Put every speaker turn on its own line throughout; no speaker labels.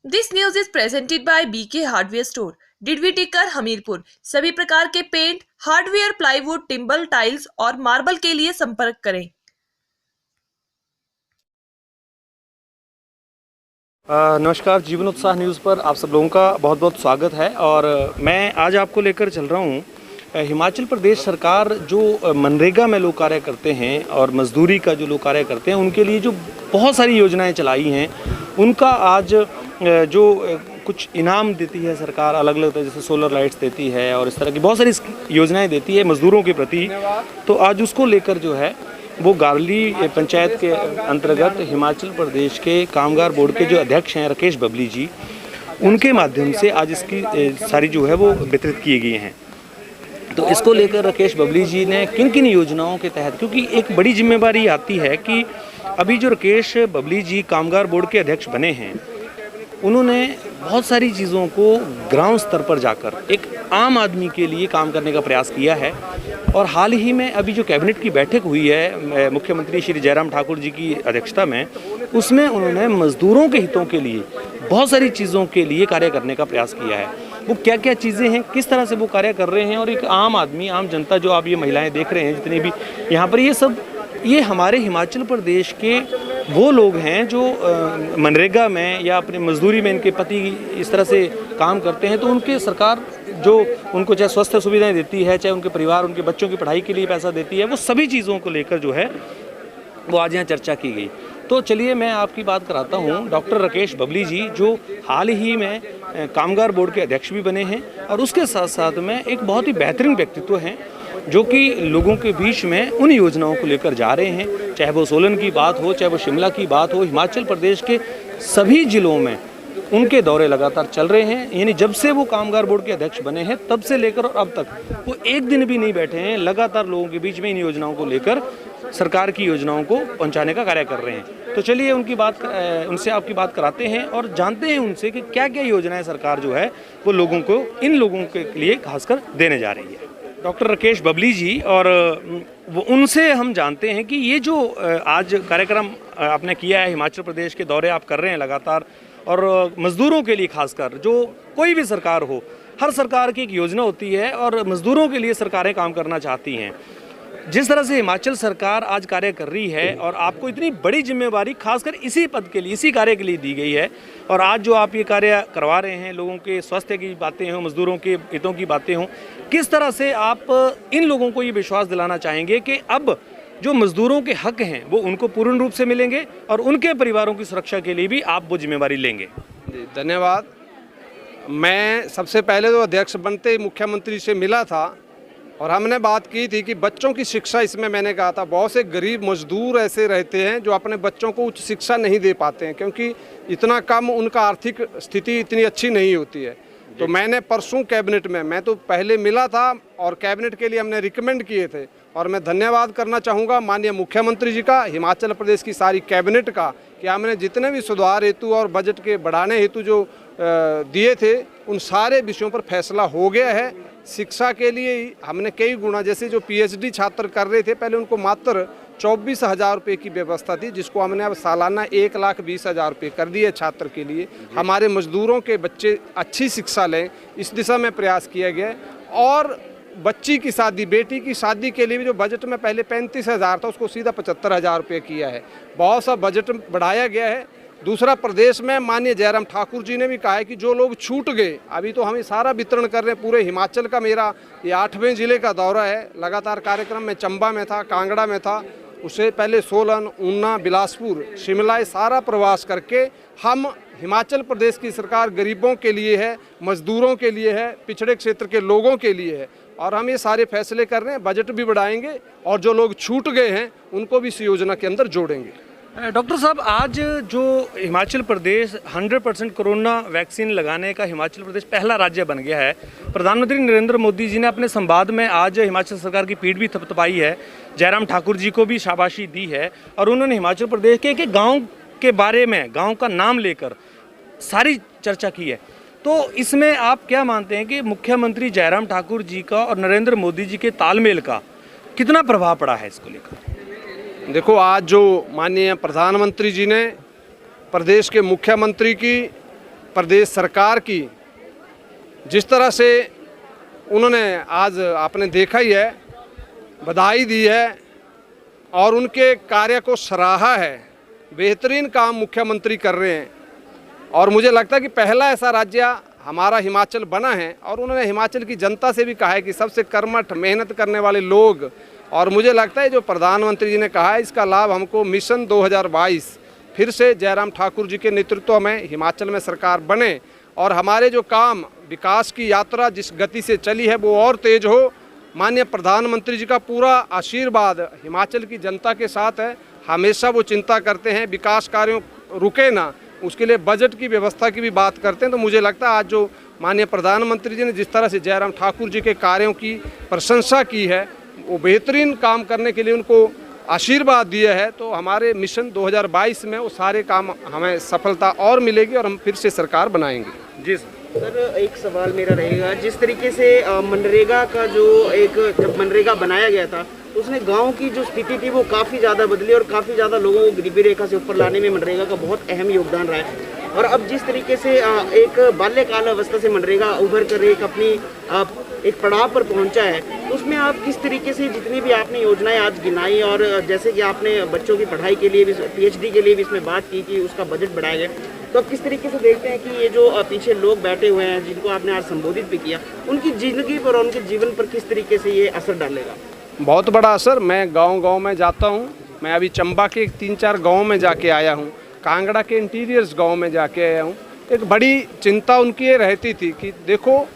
This news is presented by BK hardware store, Didwi Tikkar, Hamirpur. सभी प्रकार के paint, hardware, plywood, timber, tiles और marble के लिए संपर्क करें।
नमस्कार, जीवन उत्साह न्यूज़ पर आप सब लोगों का बहुत बहुत स्वागत है। और मैं आज आपको लेकर चल रहा हूँ हिमाचल प्रदेश सरकार जो मनरेगा में लोग कार्य करते हैं और मजदूरी का जो लोग कार्य करते हैं उनके लिए जो बहुत सारी योजनाएं चलाई हैं उनका आज जो कुछ इनाम देती है सरकार अलग अलग तरह, जैसे सोलर लाइट्स देती है और इस तरह की बहुत सारी योजनाएं देती है मज़दूरों के प्रति। तो आज उसको लेकर जो है वो गारली पंचायत के अंतर्गत हिमाचल प्रदेश के कामगार बोर्ड के जो अध्यक्ष हैं राकेश बबली जी, उनके माध्यम से आज इसकी सारी जो है वो वितरित किए गए हैं। तो इसको लेकर राकेश बबली जी ने किन किन योजनाओं के तहत, क्योंकि एक बड़ी जिम्मेवारी आती है कि अभी जो राकेश बबली जी कामगार बोर्ड के अध्यक्ष बने हैं उन्होंने बहुत सारी चीज़ों को ग्राउंड स्तर पर जाकर एक आम आदमी के लिए काम करने का प्रयास किया है। और हाल ही में अभी जो कैबिनेट की बैठक हुई है मुख्यमंत्री श्री जयराम ठाकुर जी की अध्यक्षता में, उसमें उन्होंने मज़दूरों के हितों के लिए बहुत सारी चीज़ों के लिए कार्य करने का प्रयास किया है। वो क्या क्या चीज़ें हैं, किस तरह से वो कार्य कर रहे हैं और एक आम आदमी, आम जनता, जो आप ये महिलाएं देख रहे हैं जितनी भी यहाँ पर, ये हमारे हिमाचल प्रदेश के वो लोग हैं जो मनरेगा में या अपनी मजदूरी में इनके पति इस तरह से काम करते हैं। तो उनके सरकार जो उनको चाहे स्वास्थ्य सुविधाएं देती है, चाहे उनके परिवार, उनके बच्चों की पढ़ाई के लिए पैसा देती है, वो सभी चीज़ों को लेकर जो है वो आज यहाँ चर्चा की गई। तो चलिए मैं आपकी बात कराता हूँ डॉक्टर राकेश बबली जी, जो हाल ही में कामगार बोर्ड के अध्यक्ष भी बने हैं और उसके साथ साथ में एक बहुत ही बेहतरीन व्यक्तित्व हैं जो कि लोगों के बीच में उन योजनाओं को लेकर जा रहे हैं। चाहे वो सोलन की बात हो, चाहे वो शिमला की बात हो, हिमाचल प्रदेश के सभी जिलों में उनके दौरे लगातार चल रहे हैं। यानी जब से वो कामगार बोर्ड के अध्यक्ष बने हैं तब से लेकर और अब तक वो एक दिन भी नहीं बैठे हैं, लगातार लोगों के बीच में इन योजनाओं को लेकर, सरकार की योजनाओं को पहुंचाने का कार्य कर रहे हैं। तो चलिए उनसे आपकी बात कराते हैं और जानते हैं उनसे कि क्या क्या योजनाएं सरकार जो है वो लोगों को, इन लोगों के लिए खासकर देने जा रही है। डॉक्टर राकेश बबली जी, और वो उनसे हम जानते हैं कि ये जो आज कार्यक्रम आपने किया है, हिमाचल प्रदेश के दौरे आप कर रहे हैं लगातार, और मज़दूरों के लिए खासकर, जो कोई भी सरकार हो, हर सरकार की एक योजना होती है और मज़दूरों के लिए सरकारें काम करना चाहती हैं। जिस तरह से हिमाचल सरकार आज कार्य कर रही है और आपको इतनी बड़ी जिम्मेवारी खासकर इसी पद के लिए, इसी कार्य के लिए दी गई है, और आज जो आप ये कार्य करवा रहे हैं, लोगों के स्वास्थ्य की बातें हों, मजदूरों के हितों की बातें हों, किस तरह से आप इन लोगों को ये विश्वास दिलाना चाहेंगे कि अब जो मजदूरों के हक हैं वो उनको पूर्ण रूप से मिलेंगे और उनके परिवारों की सुरक्षा के लिए भी आप वो जिम्मेवारी लेंगे?
जी धन्यवाद। मैं सबसे पहले तो अध्यक्ष बनते ही मुख्यमंत्री से मिला था और हमने बात की थी कि बच्चों की शिक्षा, इसमें मैंने कहा था बहुत से गरीब मजदूर ऐसे रहते हैं जो अपने बच्चों को उच्च शिक्षा नहीं दे पाते हैं क्योंकि इतना कम उनका आर्थिक स्थिति इतनी अच्छी नहीं होती है। तो मैंने परसों कैबिनेट में, मैं तो पहले मिला था और कैबिनेट के लिए हमने रिकमेंड किए थे, और मैं धन्यवाद करना चाहूँगा माननीय मुख्यमंत्री जी का, हिमाचल प्रदेश की सारी कैबिनेट का, कि हमने जितने भी सुधार हेतु और बजट के बढ़ाने हेतु जो दिए थे उन सारे विषयों पर फैसला हो गया है। शिक्षा के लिए हमने कई गुना, जैसे जो पीएचडी छात्र कर रहे थे पहले उनको मात्र 24,000 रुपये की व्यवस्था थी, जिसको हमने अब सालाना 1,20,000 रुपये कर दिए छात्र के लिए। हमारे मजदूरों के बच्चे अच्छी शिक्षा लें, इस दिशा में प्रयास किया गया है। और बच्ची की शादी, बेटी की शादी के लिए भी जो बजट में पहले 35,000 था उसको सीधा 75,000 रुपये किया है। बहुत सा बजट बढ़ाया गया है। दूसरा, प्रदेश में माननीय जयराम ठाकुर जी ने भी कहा है कि जो लोग छूट गए, अभी तो हम सारा वितरण कर रहे हैं। पूरे हिमाचल का मेरा ये 8वें जिले का दौरा है। लगातार कार्यक्रम में चंबा में था, कांगड़ा में था, उससे पहले सोलन, ऊना, बिलासपुर, शिमला, सारा प्रवास करके हम, हिमाचल प्रदेश की सरकार गरीबों के लिए है, मजदूरों के लिए है, पिछड़े क्षेत्र के लोगों के लिए है, और हम ये सारे फैसले कर रहे हैं। बजट भी बढ़ाएंगे और जो लोग छूट गए हैं उनको भी इस योजना के अंदर जोड़ेंगे।
डॉक्टर साहब, आज जो हिमाचल प्रदेश 100% कोरोना वैक्सीन लगाने का हिमाचल प्रदेश पहला राज्य बन गया है, प्रधानमंत्री नरेंद्र मोदी जी ने अपने संवाद में आज हिमाचल सरकार की पीठ भी थपथपाई है, जयराम ठाकुर जी को भी शाबाशी दी है, और उन्होंने हिमाचल प्रदेश के एक गाँव के बारे में, गाँव का नाम लेकर सारी चर्चा की है। तो इसमें आप क्या मानते हैं कि मुख्यमंत्री जयराम ठाकुर जी का और नरेंद्र मोदी जी के तालमेल का कितना प्रभाव पड़ा है इसको लेकर?
देखो, आज जो माननीय प्रधानमंत्री जी ने प्रदेश के मुख्यमंत्री की प्रदेश सरकार की जिस तरह से उन्होंने आज आपने देखा ही है, बधाई दी है और उनके कार्य को सराहा है। बेहतरीन काम मुख्यमंत्री कर रहे हैं और मुझे लगता है कि पहला ऐसा राज्य हमारा हिमाचल बना है और उन्होंने हिमाचल की जनता से भी कहा है कि सबसे कर्मठ मेहनत करने वाले लोग, और मुझे लगता है जो प्रधानमंत्री जी ने कहा है इसका लाभ हमको मिशन 2022 फिर से जयराम ठाकुर जी के नेतृत्व में हिमाचल में सरकार बने और हमारे जो काम विकास की यात्रा जिस गति से चली है वो और तेज हो। माननीय प्रधानमंत्री जी का पूरा आशीर्वाद हिमाचल की जनता के साथ है। हमेशा वो चिंता करते हैं विकास कार्यों रुके ना, उसके लिए बजट की व्यवस्था की भी बात करते हैं। तो मुझे लगता है आज जो माननीय प्रधानमंत्री जी ने जिस तरह से जयराम ठाकुर जी के कार्यों की प्रशंसा की है, वो बेहतरीन काम करने के लिए उनको आशीर्वाद दिया है, तो हमारे मिशन 2022 में वो सारे काम हमें सफलता और मिलेगी और हम फिर से सरकार बनाएंगे।
जी सर।
एक सवाल मेरा रहेगा, जिस तरीके से मनरेगा का जब मनरेगा बनाया गया था उसने गांव की जो स्थिति थी वो काफ़ी ज़्यादा बदली और काफ़ी ज़्यादा लोगों को गरीबी रेखा से ऊपर लाने में मनरेगा का बहुत अहम योगदान रहा है। और अब जिस तरीके से एक बाल्यकाल अवस्था से मनरेगा उभर कर एक अपनी एक पड़ाव पर पहुंचा है, तो उसमें आप किस तरीके से जितनी भी आपने योजनाएं आज गिनाई और जैसे कि आपने बच्चों की पढ़ाई के लिए भी PhD के लिए भी इसमें बात की कि उसका बजट बढ़ाया गया, तो आप किस तरीके से देखते हैं कि ये जो पीछे लोग बैठे हुए हैं जिनको आपने आज संबोधित भी किया, उनकी जिंदगी पर और उनके जीवन पर किस तरीके से ये असर डालेगा?
बहुत बड़ा असर। मैं गांव-गांव में जाता हूं। मैं अभी चंबा के 3-4 गांव में जाके आया हूं, कांगड़ा के इंटीरियर्स गांव में जाके आया हूं। एक बड़ी चिंता उनकी ये रहती थी कि देखो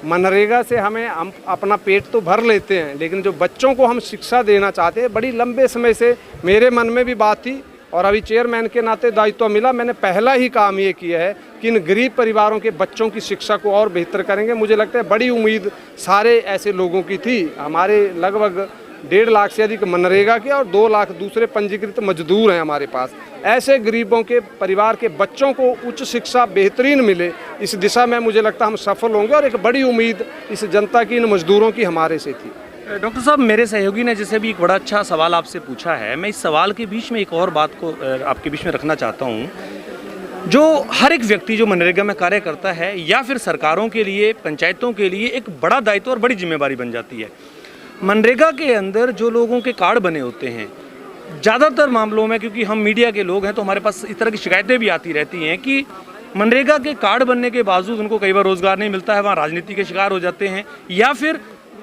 मनरेगा से हम अपना पेट तो भर लेते हैं, लेकिन जो बच्चों को हम शिक्षा देना चाहते हैं, बड़ी लंबे समय से मेरे मन में भी बात थी और अभी चेयरमैन के नाते दायित्व मिला। मैंने पहला ही काम ये किया है कि इन गरीब परिवारों के बच्चों की शिक्षा को और बेहतर करेंगे। मुझे लगता है बड़ी उम्मीद सारे ऐसे लोगों की थी। हमारे लगभग 1.5 लाख से अधिक मनरेगा के और 2 लाख दूसरे पंजीकृत मजदूर हैं हमारे पास। ऐसे गरीबों के परिवार के बच्चों को उच्च शिक्षा बेहतरीन मिले, इस दिशा में मुझे लगता है हम सफल होंगे और एक बड़ी उम्मीद इस जनता की, इन मजदूरों की हमारे से थी।
डॉक्टर साहब, मेरे सहयोगी ने जैसे भी एक बड़ा अच्छा सवाल आपसे पूछा है, मैं इस सवाल के बीच में एक और बात को आपके बीच में रखना चाहता हूँ। जो हर एक व्यक्ति जो मनरेगा में कार्य करता है या फिर सरकारों के लिए, पंचायतों के लिए एक बड़ा दायित्व और बड़ी जिम्मेदारी बन जाती है। मनरेगा के अंदर जो लोगों के कार्ड बने होते हैं, ज़्यादातर मामलों में क्योंकि हम मीडिया के लोग हैं तो हमारे पास इस तरह की शिकायतें भी आती रहती हैं कि मनरेगा के कार्ड बनने के बावजूद उनको कई बार रोज़गार नहीं मिलता है, वहाँ राजनीति के शिकार हो जाते हैं या फिर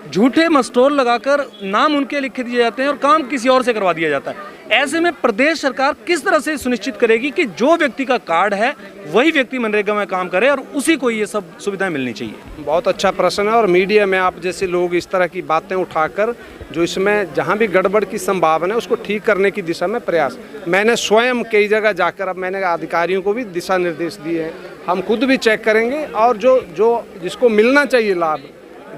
झूठे मस्टोल लगाकर नाम उनके लिख दिए जाते हैं और काम किसी और से करवा दिया जाता है। ऐसे में प्रदेश सरकार किस तरह से सुनिश्चित करेगी कि जो व्यक्ति का कार्ड है वही व्यक्ति मनरेगा में काम करे और उसी को ये सब सुविधाएं मिलनी चाहिए?
बहुत अच्छा प्रश्न है और मीडिया में आप जैसे लोग इस तरह की बातें उठाकर जो इसमें जहां भी गड़बड़ की संभावना है उसको ठीक करने की दिशा में प्रयास, मैंने स्वयं कई जगह जाकर अब मैंने अधिकारियों को भी दिशा निर्देश दिए हैं। हम खुद भी चेक करेंगे और जो जिसको मिलना चाहिए लाभ,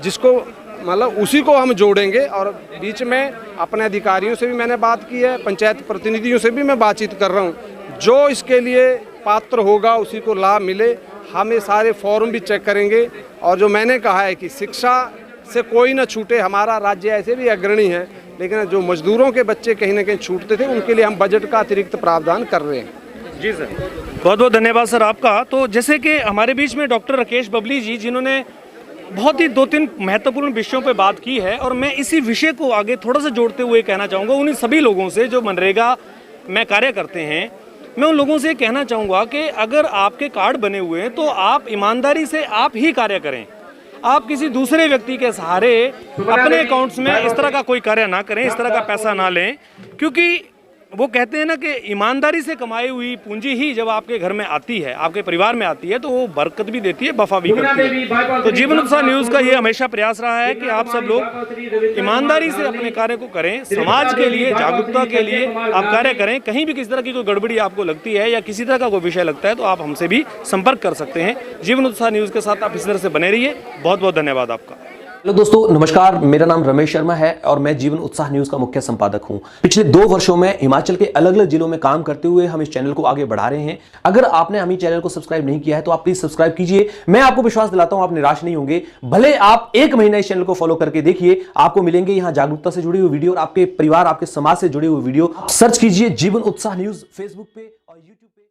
जिसको मतलब उसी को हम जोड़ेंगे। और बीच में अपने अधिकारियों से भी मैंने बात की है, पंचायत प्रतिनिधियों से भी मैं बातचीत कर रहा हूँ। जो इसके लिए पात्र होगा उसी को लाभ मिले। हम ये सारे फॉर्म भी चेक करेंगे और जो मैंने कहा है कि शिक्षा से कोई ना छूटे। हमारा राज्य ऐसे भी अग्रणी है, लेकिन जो मजदूरों के बच्चे कहीं ना कहीं छूटते थे उनके लिए हम बजट का अतिरिक्त प्रावधान कर रहे हैं।
जी सर, बहुत बहुत धन्यवाद सर आपका। तो जैसे कि हमारे बीच में डॉक्टर राकेश बबली जी, जिन्होंने बहुत ही 2-3 महत्वपूर्ण विषयों पे बात की है और मैं इसी विषय को आगे थोड़ा सा जोड़ते हुए कहना चाहूँगा उन्हीं सभी लोगों से जो मनरेगा में कार्य करते हैं। मैं उन लोगों से कहना चाहूँगा कि अगर आपके कार्ड बने हुए हैं तो आप ईमानदारी से आप ही कार्य करें। आप किसी दूसरे व्यक्ति के सहारे अपने अकाउंट्स में इस तरह का कोई कार्य ना करें, इस तरह का पैसा ना लें, क्योंकि वो कहते हैं ना कि ईमानदारी से कमाई हुई पूंजी ही जब आपके घर में आती है, आपके परिवार में आती है, तो वो बरकत भी देती है, वफा भी करती है। तो जीवन उत्साह न्यूज़ का ये हमेशा प्रयास रहा है कि आप सब लोग ईमानदारी से अपने कार्य को करें, समाज के लिए, जागरूकता के लिए आप कार्य करें। कहीं भी किसी तरह की कोई गड़बड़ी आपको लगती है या किसी तरह का कोई विषय लगता है तो आप हमसे भी संपर्क कर सकते हैं। जीवन उत्साह न्यूज़ के साथ आप इस तरह से बने रहिए। बहुत बहुत धन्यवाद आपका।
हेलो दोस्तों, नमस्कार। मेरा नाम रमेश शर्मा है और मैं जीवन उत्साह न्यूज का मुख्य संपादक हूं। पिछले 2 वर्षों में हिमाचल के अलग अलग जिलों में काम करते हुए हम इस चैनल को आगे बढ़ा रहे हैं। अगर आपने हमें चैनल को सब्सक्राइब नहीं किया है तो आप प्लीज सब्सक्राइब कीजिए। मैं आपको विश्वास दिलाता हूं आप निराश नहीं होंगे। भले आप 1 महीना इस चैनल को फॉलो करके देखिए, आपको मिलेंगे यहाँ जागरूकता से जुड़ी हुई वीडियो और आपके परिवार, आपके समाज से जुड़े हुए वीडियो। सर्च कीजिए जीवन उत्साह न्यूज फेसबुक पे और यूट्यूब पे।